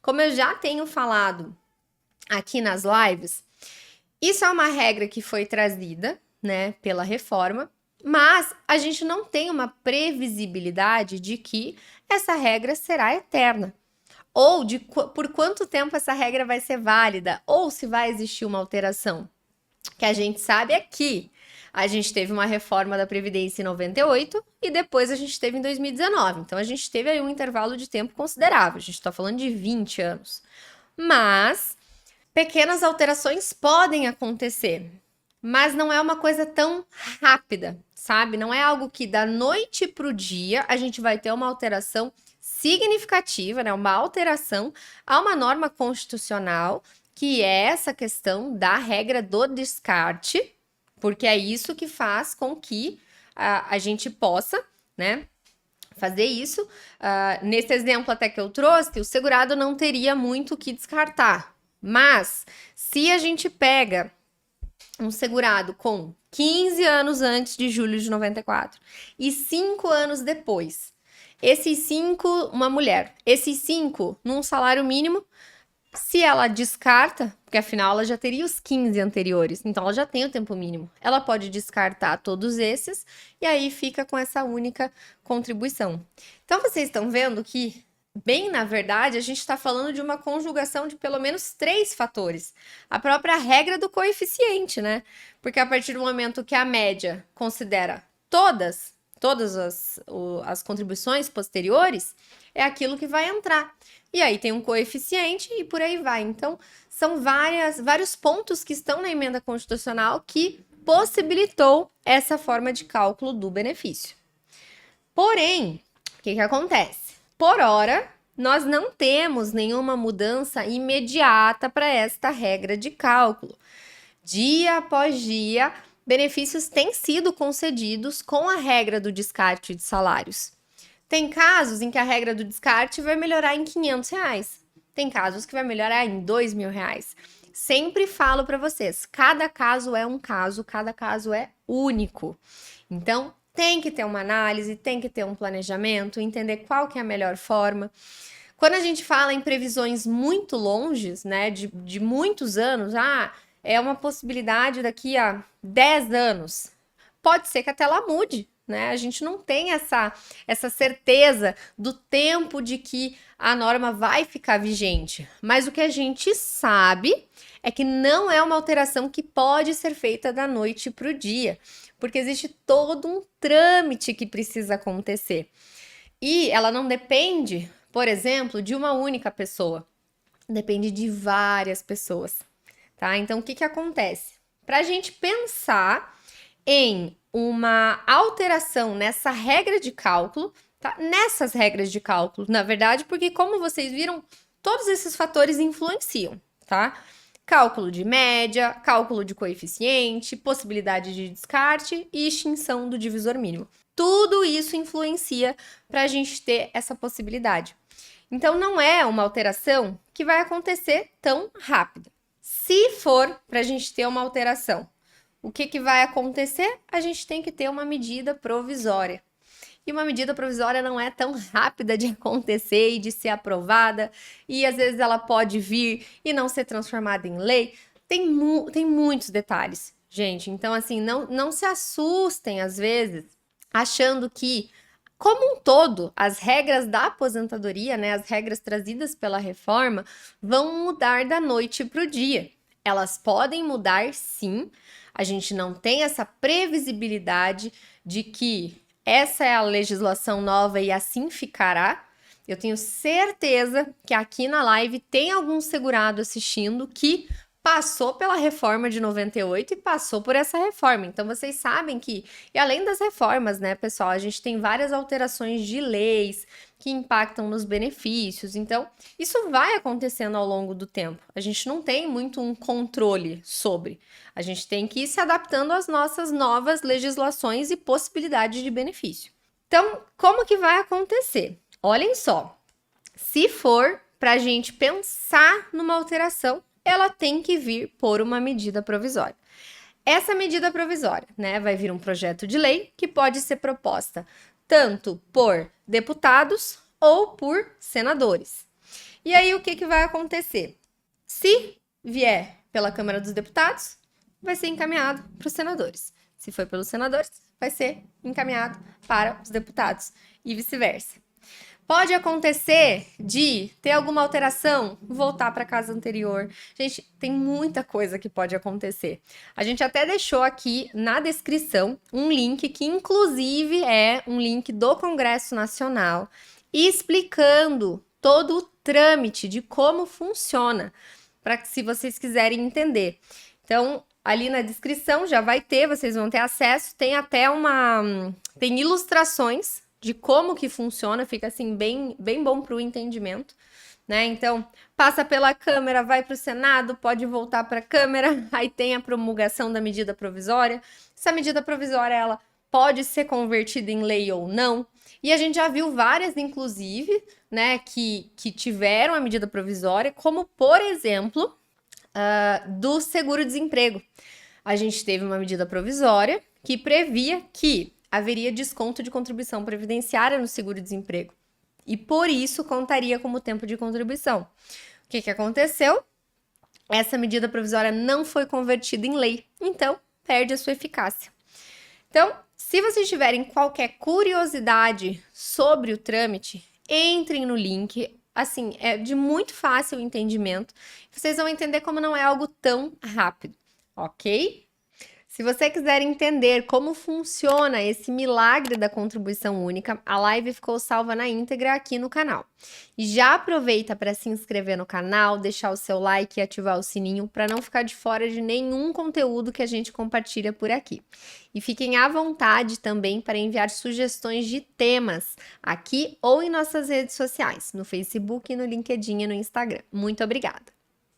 como eu já tenho falado aqui nas lives, isso é uma regra que foi trazida, né, pela reforma, mas a gente não tem uma previsibilidade de que essa regra será eterna, ou de por quanto tempo essa regra vai ser válida, ou se vai existir uma alteração. O que a gente sabe é que a gente teve uma reforma da Previdência em 98 e depois a gente teve em 2019. Então a gente teve aí um intervalo de tempo considerável. A gente está falando de 20 anos. Mas pequenas alterações podem acontecer, mas não é uma coisa tão rápida, sabe? Não é algo que da noite para o dia a gente vai ter uma alteração significativa, né? Uma alteração a uma norma constitucional, que é essa questão da regra do descarte, porque é isso que faz com que a gente possa, né, fazer isso. Nesse exemplo até que eu trouxe, o segurado não teria muito o que descartar. Mas, se a gente pega um segurado com 15 anos antes de julho de 94 e 5 anos depois, esses 5, uma mulher, esses 5 num salário mínimo, se ela descarta, porque afinal ela já teria os 15 anteriores, então ela já tem o tempo mínimo, ela pode descartar todos esses e aí fica com essa única contribuição. Então vocês estão vendo que, bem na verdade, a gente está falando de uma conjugação de pelo menos 3 fatores. A própria regra do coeficiente, né? Porque a partir do momento que a média considera todas as contribuições posteriores, é aquilo que vai entrar. E aí tem um coeficiente e por aí vai. Então, são vários pontos que estão na emenda constitucional que possibilitou essa forma de cálculo do benefício. Porém, o que acontece? Por hora, nós não temos nenhuma mudança imediata para esta regra de cálculo. Dia após dia, benefícios têm sido concedidos com a regra do descarte de salários. Tem casos em que a regra do descarte vai melhorar em R$500. Tem casos que vai melhorar em R$2.000. Sempre falo para vocês, cada caso é um caso, cada caso é único. Então, tem que ter uma análise, tem que ter um planejamento, entender qual que é a melhor forma. Quando a gente fala em previsões muito longes, né, de muitos anos, é uma possibilidade daqui a 10 anos. Pode ser que até lá mude, né? A gente não tem essa certeza do tempo de que a norma vai ficar vigente. Mas o que a gente sabe é que não é uma alteração que pode ser feita da noite para o dia, porque existe todo um trâmite que precisa acontecer. E ela não depende, por exemplo, de uma única pessoa. Depende de várias pessoas, tá? Então, o que acontece? Para a gente pensar em uma alteração nessa regra de cálculo, tá? Nessas regras de cálculo, na verdade, porque como vocês viram, todos esses fatores influenciam, tá? Cálculo de média, cálculo de coeficiente, possibilidade de descarte e extinção do divisor mínimo. Tudo isso influencia para a gente ter essa possibilidade. Então, não é uma alteração que vai acontecer tão rápido. Se for para a gente ter uma alteração, o que vai acontecer? A gente tem que ter uma medida provisória. E uma medida provisória não é tão rápida de acontecer e de ser aprovada, e às vezes ela pode vir e não ser transformada em lei. Tem muitos detalhes, gente. Então, assim, não se assustem às vezes, achando que, como um todo, as regras da aposentadoria, né, as regras trazidas pela reforma, vão mudar da noite para o dia. Elas podem mudar, sim. A gente não tem essa previsibilidade de que essa é a legislação nova e assim ficará. Eu tenho certeza que aqui na live tem algum segurado assistindo que passou pela reforma de 98 e passou por essa reforma. Então, vocês sabem que, e além das reformas, né, pessoal, a gente tem várias alterações de leis que impactam nos benefícios. Então, isso vai acontecendo ao longo do tempo. A gente não tem muito um controle sobre. A gente tem que ir se adaptando às nossas novas legislações e possibilidades de benefício. Então, como que vai acontecer? Olhem só, se for para a gente pensar numa alteração, ela tem que vir por uma medida provisória. Essa medida provisória, né, vai vir um projeto de lei que pode ser proposta tanto por deputados ou por senadores. E aí, o que que vai acontecer? Se vier pela Câmara dos Deputados, vai ser encaminhado para os senadores. Se for pelos senadores, vai ser encaminhado para os deputados e vice-versa. Pode acontecer de ter alguma alteração, voltar para a casa anterior. Gente, tem muita coisa que pode acontecer. A gente até deixou aqui na descrição um link que, inclusive, é um link do Congresso Nacional explicando todo o trâmite de como funciona, para que se vocês quiserem entender. Então, ali na descrição já vai ter, vocês vão ter acesso, tem até tem ilustrações de como que funciona, fica assim bem bom para o entendimento, né? Então, passa pela Câmara, vai para o Senado, pode voltar para a Câmara, aí tem a promulgação da medida provisória. Essa medida provisória, ela pode ser convertida em lei ou não. E a gente já viu várias, inclusive, né, que tiveram a medida provisória, como, por exemplo, do seguro-desemprego. A gente teve uma medida provisória que previa que haveria desconto de contribuição previdenciária no seguro-desemprego. E por isso contaria como tempo de contribuição. O que aconteceu? Essa medida provisória não foi convertida em lei, então perde a sua eficácia. Então, se vocês tiverem qualquer curiosidade sobre o trâmite, entrem no link. Assim, é de muito fácil entendimento. Vocês vão entender como não é algo tão rápido, ok? Se você quiser entender como funciona esse milagre da contribuição única, a live ficou salva na íntegra aqui no canal. E já aproveita para se inscrever no canal, deixar o seu like e ativar o sininho para não ficar de fora de nenhum conteúdo que a gente compartilha por aqui. E fiquem à vontade também para enviar sugestões de temas aqui ou em nossas redes sociais, no Facebook, no LinkedIn e no Instagram. Muito obrigada!